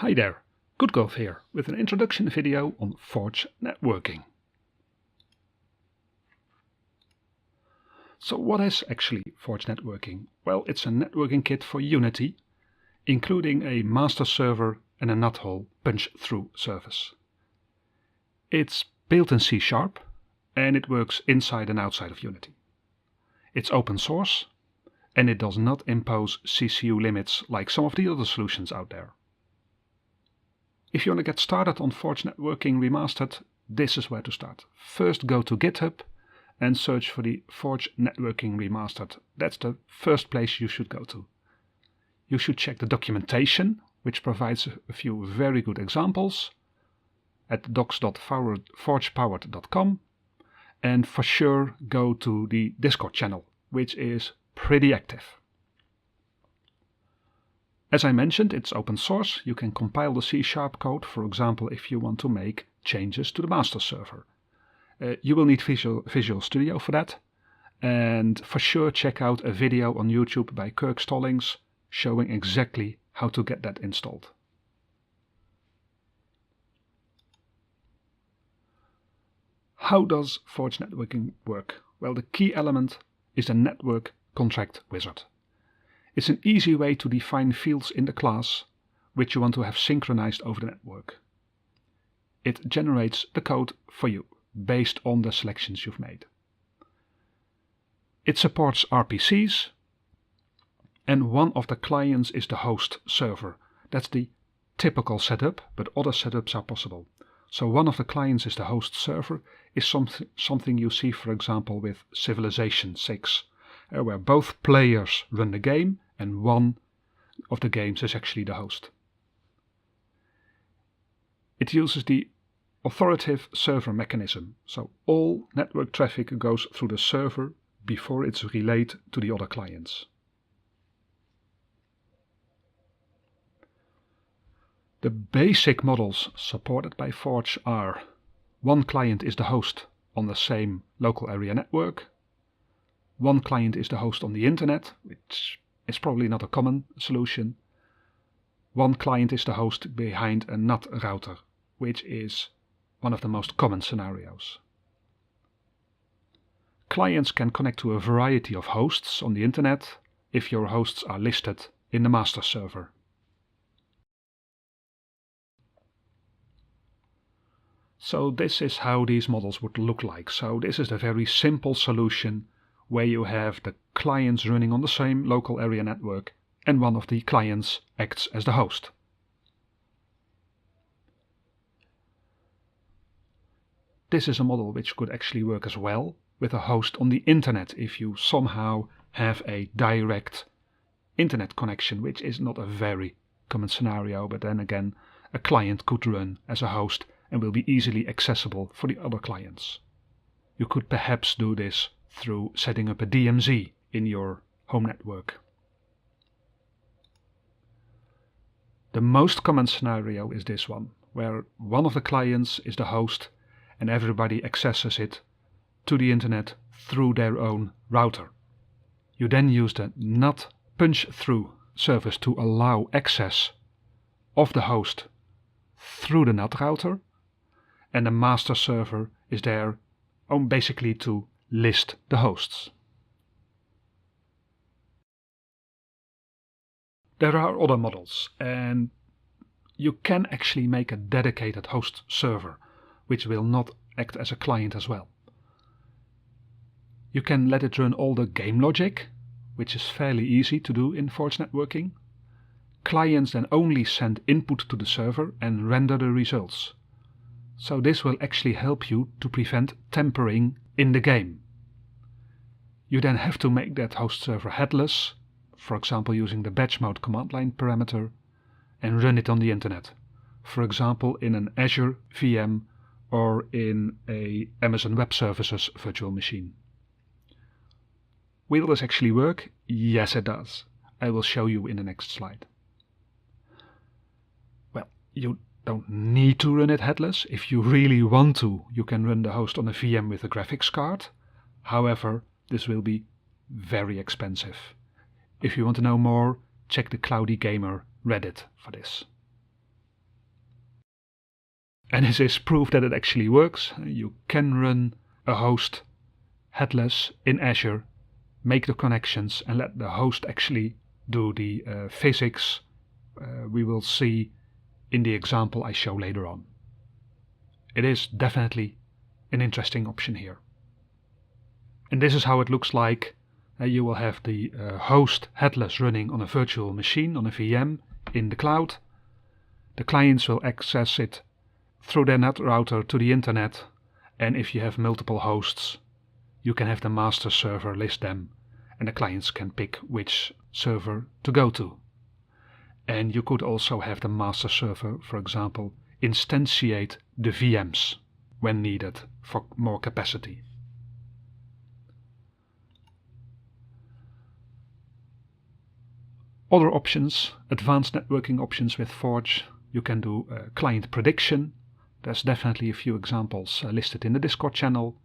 Hi there, GoodGolf here with an introduction video on Forge networking. So what is actually Forge networking? Well, it's a networking kit for Unity, including a master server and a nuthole punch-through service. It's built in C# and it works inside and outside of Unity. It's open source and it does not impose CCU limits like some of the other solutions out there. If you want to get started on Forge Networking Remastered, this is where to start. First go to GitHub and search for the Forge Networking Remastered. That's the first place you should go to. You should check the documentation, which provides a few very good examples at docs.forgepowered.com, and for sure go to the Discord channel, which is pretty active. As I mentioned, it's open source. You can compile the C# code, for example, if you want to make changes to the master server. You will need Visual Studio for that. And for sure check out a video on YouTube by Kirk Stallings showing exactly how to get that installed. How does Forge networking work? Well, the key element is the network contract wizard. It's an easy way to define fields in the class which you want to have synchronized over the network. It generates the code for you based on the selections you've made. It supports RPCs, and one of the clients is the host server. That's the typical setup, but other setups are possible. So one of the clients is the host server, is something you see, for example, with Civilization 6, where both players run the game and one of the games is actually the host. It uses the authoritative server mechanism, so all network traffic goes through the server before it's relayed to the other clients. The basic models supported by Forge are: one client is the host on the same local area network, one client is the host on the internet, which is probably not a common solution. One client is the host behind a NAT router, which is one of the most common scenarios. Clients can connect to a variety of hosts on the internet if your hosts are listed in the master server. So this is how these models would look like. So this is a very simple solution where you have the clients running on the same local area network and one of the clients acts as the host. This is a model which could actually work as well with a host on the internet if you somehow have a direct internet connection, which is not a very common scenario, but then again a client could run as a host and will be easily accessible for the other clients. You could perhaps do this through setting up a DMZ in your home network. The most common scenario is this one, where one of the clients is the host and everybody accesses it to the internet through their own router. You then use the NAT punch-through service to allow access of the host through the NAT router, and the master server is there basically to list the hosts. There are other models, and you can actually make a dedicated host server which will not act as a client as well. You can let it run all the game logic, which is fairly easy to do in Forge networking. Clients then only send input to the server and render the results. So this will actually help you to prevent tampering in the game. You then have to make that host server headless, for example using the batch mode command line parameter, and run it on the internet, for example in an Azure VM or in a Amazon Web Services virtual machine. Will this actually work? Yes, it does. I will show you in the next slide. Well, you don't need to run it headless. If you really want to, you can run the host on a VM with a graphics card. However, this will be very expensive. If you want to know more, check the Cloudy Gamer Reddit for this. And this is proof that it actually works. You can run a host headless in Azure, make the connections and let the host actually do the physics we will see in the example I show later on. It is definitely an interesting option here. And this is how it looks like. You will have the host headless running on a virtual machine, on a VM in the cloud. The clients will access it through their net router to the internet, and if you have multiple hosts, you can have the master server list them, and the clients can pick which server to go to. And you could also have the master server, for example, instantiate the VMs when needed for more capacity. Other options, advanced networking options with Forge. You can do client prediction. There's definitely a few examples listed in the Discord channel.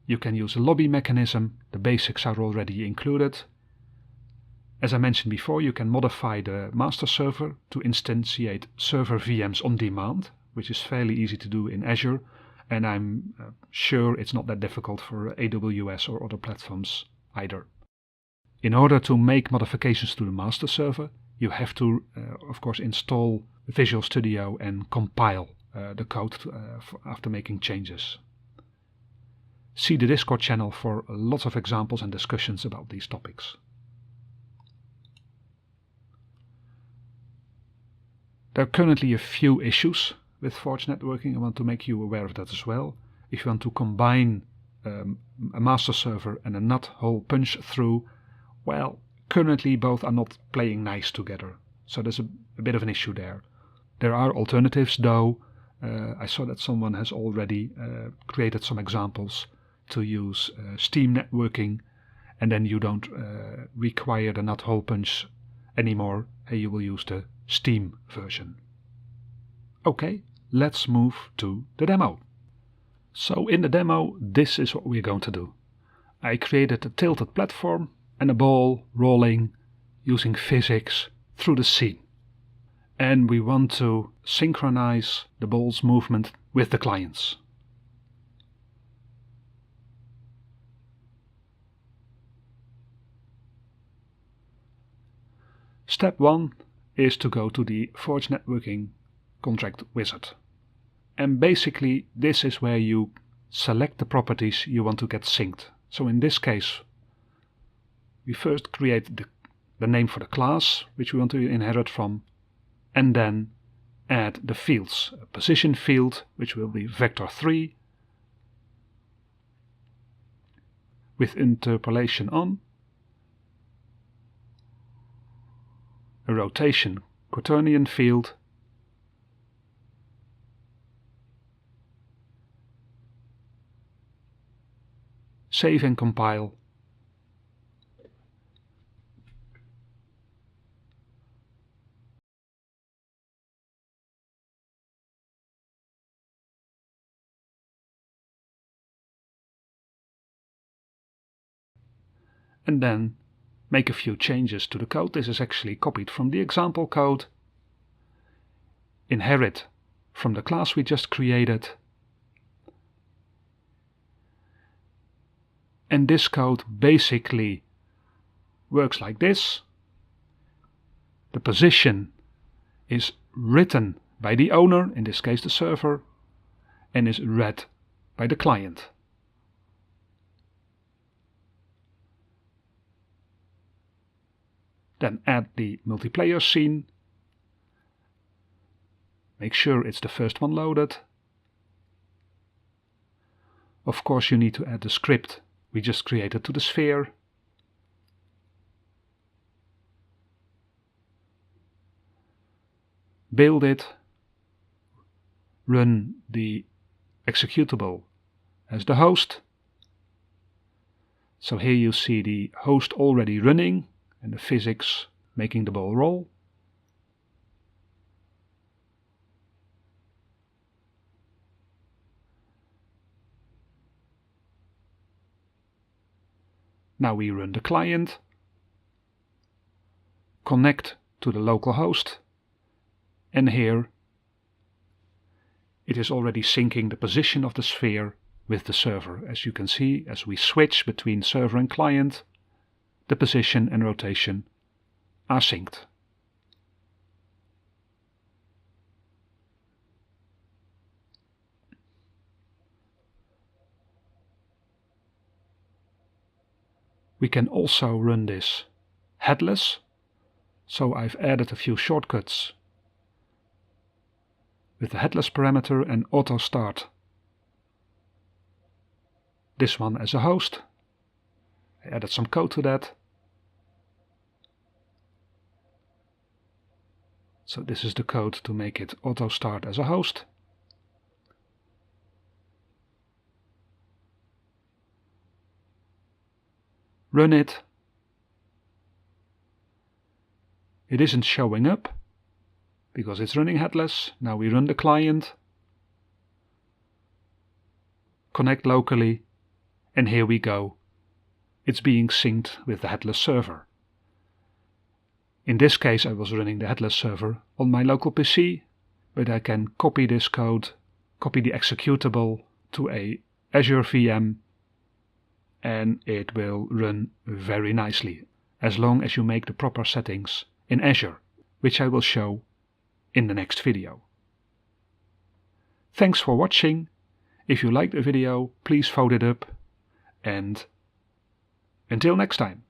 You can use a lobby mechanism. The basics are already included. As I mentioned before, you can modify the master server to instantiate server VMs on demand, which is fairly easy to do in Azure, and I'm sure it's not that difficult for AWS or other platforms either. In order to make modifications to the master server, you have to, of course, install Visual Studio and compile the code after making changes. See the Discord channel for lots of examples and discussions about these topics. There are currently a few issues with Forge networking. I want to make you aware of that as well. If you want to combine a master server and a NAT hole punch through, well, currently both are not playing nice together. So there's a bit of an issue there. There are alternatives though. I saw that someone has already created some examples to use Steam networking, and then you don't require the NAT hole punch anymore. You will use the Steam version. Okay, let's move to the demo. So in the demo, this is what we're going to do. I created a tilted platform and a ball rolling using physics through the scene. And we want to synchronize the ball's movement with the clients. Step 1 is to go to the Forge Networking contract wizard. And basically this is where you select the properties you want to get synced. So in this case, we first create the name for the class which we want to inherit from, and then add the fields. A position field, which will be vector3 with interpolation on, a rotation quaternion field, save and compile, and then make a few changes to the code. This is actually copied from the example code. Inherit from the class we just created. And this code basically works like this. The position is written by the owner, in this case the server, and is read by the client. Then add the multiplayer scene. Make sure it's the first one loaded. Of course you need to add the script we just created to the sphere. Build it. Run the executable as the host. So here you see the host already running and the physics making the ball roll. Now we run the client, connect to the local host, and here it is already syncing the position of the sphere with the server. As you can see, as we switch between server and client, the position and rotation are synced. We can also run this headless, so I've added a few shortcuts with the headless parameter and auto start. This one as a host. I added some code to that. So this is the code to make it auto start as a host. Run it. It isn't showing up because it's running headless. Now we run the client, connect locally, and here we go. It's being synced with the headless server. In this case I was running the headless server on my local PC, but I can copy this code, copy the executable to a Azure VM, and it will run very nicely, as long as you make the proper settings in Azure, which I will show in the next video. Thanks for watching. If you liked the video, please vote it up, and until next time.